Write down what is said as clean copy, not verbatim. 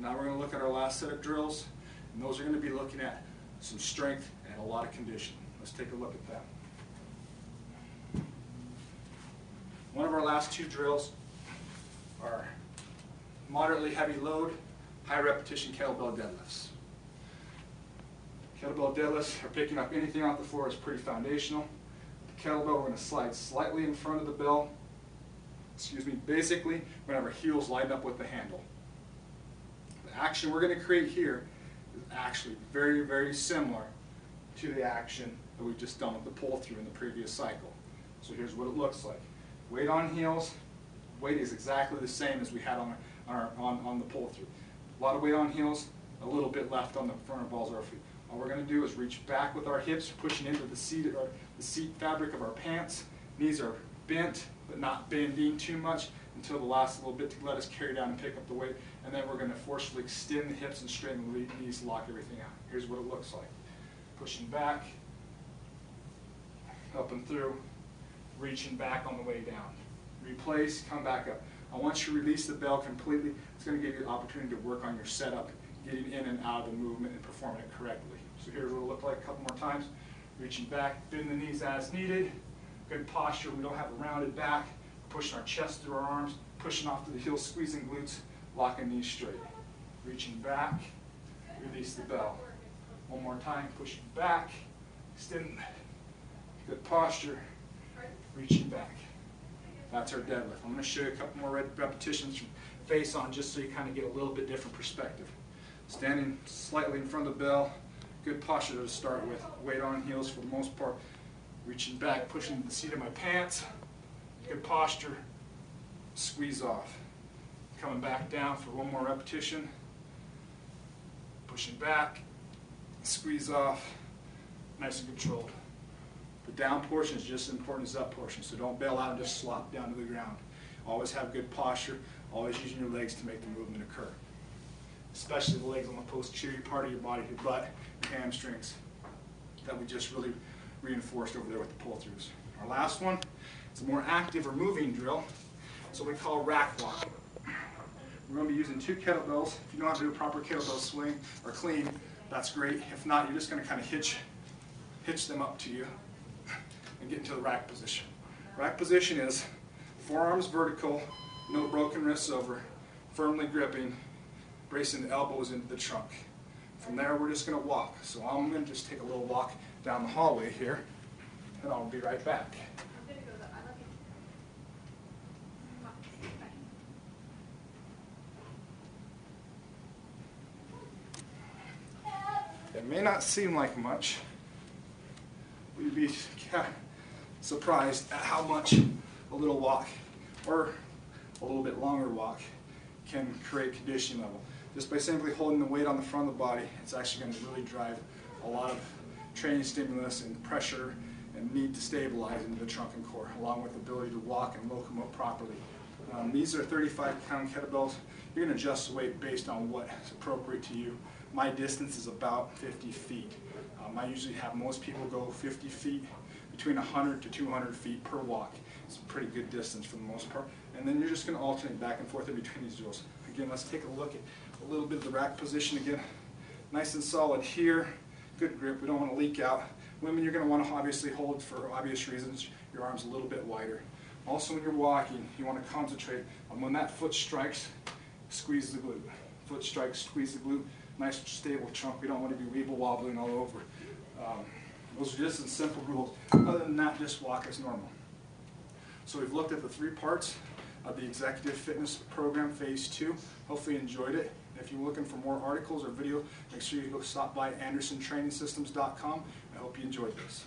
Now we're going to look at our last set of drills, and those are going to be looking at some strength and a lot of condition. Let's take a look at that. One of our last two drills are moderately heavy load, high repetition kettlebell deadlifts. Kettlebell deadlifts are picking up anything off the floor is pretty foundational. The kettlebell, we're going to slide slightly in front of the bell. Basically, we're going to have our heels lined up with the handle. The action we're going to create here is actually very, very similar to the action that we've just done with the pull-through in the previous cycle. So here's what it looks like. Weight on heels, weight is exactly the same as we had on the pull-through. A lot of weight on heels, a little bit left on the front of balls of our feet. All we're going to do is reach back with our hips, pushing into the seat fabric of our pants. Knees are bent, but not bending too much until the last little bit to let us carry down and pick up the weight. And then we're going to forcefully extend the hips and straighten the knees, lock everything out. Here's what it looks like. Pushing back, up and through, reaching back on the way down. Replace, come back up. I want you to release the bell completely. It's going to give you the opportunity to work on your setup, getting in and out of the movement and performing it correctly. So here's what it'll look like a couple more times. Reaching back, bend the knees as needed. Good posture. We don't have a rounded back. Pushing our chest through our arms, pushing off to the heels, squeezing glutes, locking knees straight. Reaching back, release the bell. One more time, pushing back, extend, good posture, reaching back. That's our deadlift. I'm going to show you a couple more repetitions from face on just so you kind of get a little bit different perspective. Standing slightly in front of the bell, good posture to start with. Weight on heels for the most part. Reaching back, pushing the seat of my pants. Good posture, squeeze off. Coming back down for one more repetition. Pushing back, squeeze off, nice and controlled. The down portion is just as important as up portion, so don't bail out and just slop down to the ground. Always have good posture, always using your legs to make the movement occur. Especially the legs on the posterior part of your body, your butt, your hamstrings, that we just really reinforced over there with the pull-throughs. Our last one, it's a more active or moving drill. It's what we call rack walk. We're going to be using two kettlebells. If you know how to do a proper kettlebell swing or clean, that's great. If not, you're just going to kind of hitch them up to you and get into the rack position. Rack position is forearms vertical, no broken wrists over, firmly gripping, bracing the elbows into the trunk. From there, we're just going to walk. So I'm going to just take a little walk down the hallway here, and I'll be right back. It may not seem like much. You'd be surprised at how much a little walk or a little bit longer walk can create conditioning level. Just by simply holding the weight on the front of the body, it's actually going to really drive a lot of training stimulus and pressure and need to stabilize into the trunk and core, along with the ability to walk and locomote properly. These are 35-pound kettlebells. You're going to adjust the weight based on what is appropriate to you. My distance is about 50 feet. I usually have most people go 50 feet, between 100 to 200 feet per walk. It's a pretty good distance for the most part. And then you're just going to alternate back and forth in between these drills. Again, let's take a look at a little bit of the rack position again. Nice and solid here. Good grip. We don't want to leak out. Women, you're going to want to obviously hold, for obvious reasons, your arms a little bit wider. Also, when you're walking, you want to concentrate on when that foot strikes, squeeze the glute. Foot strikes, squeeze the glute. Nice stable trunk. We don't want to be weeble wobbling all over. Those are just some simple rules. Other than that, just walk as normal. So we've looked at the three parts of the Executive Fitness Program Phase 2. Hopefully you enjoyed it. If you're looking for more articles or video, make sure you go stop by AndersonTrainingSystems.com. I hope you enjoyed this.